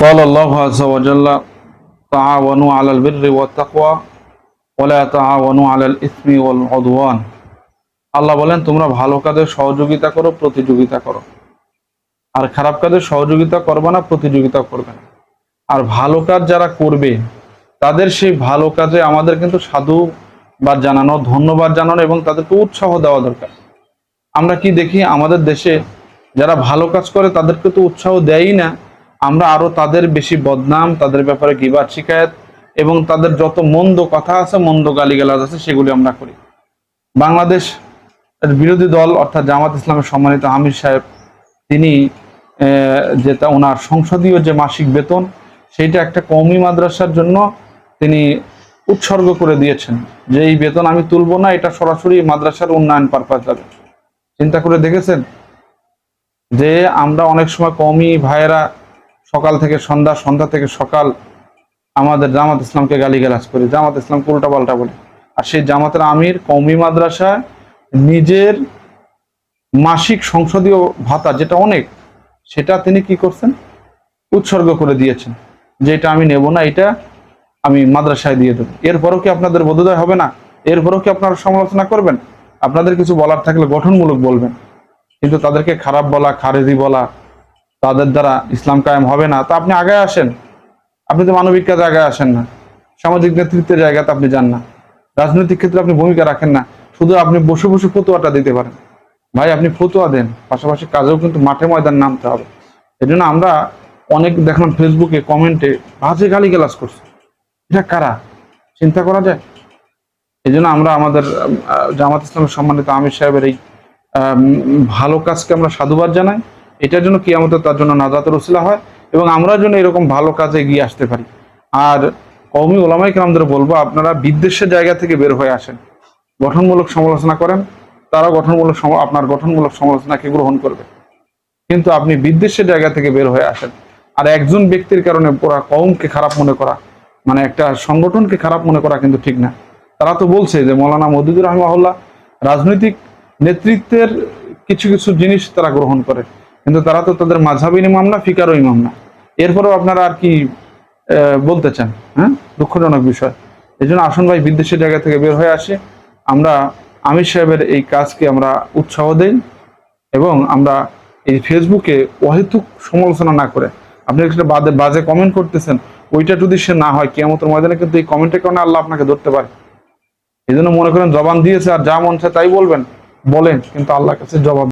قال الله عز وجل تعاونوا على البر والتقوى ولا تعاونوا على الإثم والعدوان। আল্লাহ বলেন তোমরা ভালো কাজে সহযোগিতা করো, প্রতিযোগিতা করো, আর খারাপ কাজে সহযোগিতা করবে না, প্রতিযোগিতা করবে না। আর ভালো কাজ যারা করবে তাদের সেই ভালো কাজে আমাদের কিন্তু সাধুবাদ জানানো, ধন্যবাদ জানানো এবং তাদেরকে উৎসাহ দেওয়া দরকার। আমরা কি দেখি আমাদের দেশে যারা ভালো কাজ করে তাদেরকে তো উৎসাহ দেয়ই না, আমরা আরো তাদের বেশি বদনাম, তাদের ব্যাপারে গীবত শিকায়েত এবং তাদের যত মন্দ কথা আছে, মন্দ গালিগালাজ আছে সেগুলি আমরা করি। বাংলাদেশ বিরোধী দল অর্থাৎ জামাত ইসলামের সম্মানিত আমির সাহেব তিনি যেটা ওনার সংসদীয় যে মাসিক বেতন সেইটা একটা কওমি মাদ্রাসার জন্য তিনি উৎসর্গ করে দিয়েছেন, যে এই বেতন আমি তুলব না, এটা সরাসরি মাদ্রাসার উন্নয়ন পারপাস যাবে। চিন্তা করে দেখেছেন যে আমরা অনেক সময় কওমি ভাইয়েরা সকাল থেকে সন্ধ্যা, সন্ধ্যা থেকে সকাল আমাদের জামাত ইসলামকে গালিগালাজ করি, জামাত ইসলামকে উল্টা পাল্টা বলি, আর সেই জামাতের আমির কওমি মাদ্রাসায় নিজের মাসিক সংসদীয় ভাতা যেটা অনেক, সেটা তিনি কি করছেন, উৎসর্গ করে দিয়েছেন যে এটা আমি নেব না, এটা আমি মাদ্রাসায় দিয়ে দেবো। এরপরও কি আপনাদের বোধোদয় হবে না? এরপরও কি আপনারা সমালোচনা করবেন? আপনাদের কিছু বলার থাকলে গঠনমূলক বলবেন, কিন্তু তাদেরকে খারাপ বলা, খারেজি বলা, তাদের দ্বারা ইসলাম কায়েম হবে না। তা আপনি আগায় আসেন, আপনি তো মানবিক কাজে আগায় আসেন না, সামাজিক নেতৃত্বের জায়গাতে আপনি যান না, রাজনৈতিক ক্ষেত্রে আপনি ভূমিকা রাখেন না, শুধু আপনি বসে বসে ফতোয়াটা দিতে পারেন। ভাই আপনি ফতোয়া দেন, পাশাপাশি কাজেও কিন্তু মাঠে ময়দান নামতে হবে। এই জন্য আমরা অনেক দেখলাম ফেসবুকে কমেন্টে বাজে গালিগালাজ করছে, এটা কারা চিন্তা করা যায়? এই জন্য আমরা আমাদের জামাত ইসলামের সম্মানিত আমির সাহেবের এই ভালো কাজকে আমরা সাধুবাদ জানাই। এটার জন্য কিয়ামতে তার জন্য নাজাতের উসিলা হয় এবং আমরা যেন এরকম ভালো কাজে এগিয়ে আসতে পারি। আর কওমি ওলামায়ে কেরামদের বলবো, আপনারা বিদ্বেষের জায়গা থেকে বের হয়ে আসেন, গঠনমূলক সমালোচনা করেন, তারা আপনার গঠনমূলক সমালোচনাকে গ্রহণ করবে, কিন্তু আপনি বিদ্বেষের জায়গা থেকে বের হয়ে আসেন। আর একজন ব্যক্তির কারণে পুরা কওমকে খারাপ মনে করা, মানে একটা সংগঠনকে খারাপ মনে করা কিন্তু ঠিক না। তারা তো বলছে যে মৌলানা মওদুদুর রাহিমাহুল্লাহ রাজনৈতিক নেতৃত্বের কিছু কিছু জিনিস তারা গ্রহণ করে, কিন্তু তারা তো তাদের মাযহাবী ইমাম না, ফিকারও ইমাম না। এরপরেও আপনারা আর কি বলতে চান? হ্যাঁ, দুঃখজনক বিষয়। এই জন্য আসুন ভাই, বিদ্বেষের জায়গা থেকে বের হয়ে আসে, আমরা আমির সাহেবের এই কাজকে আমরা উৎসাহ দেই এবং আমরা এই ফেসবুকে অহেতুক সমালোচনা না করে, আপনি একটা বাজে কমেন্ট করতেছেন, ওইটা যদি সে না হয়, কিয়ামতের ময়দানে কিন্তু এই কমেন্টের কারণে আল্লাহ আপনাকে ধরতে পারে। এই জন্য মনে করেন জবান দিয়েছে আর যা মন চায় তাই বলবেন, বলেন, কিন্তু আল্লাহর কাছে জবাব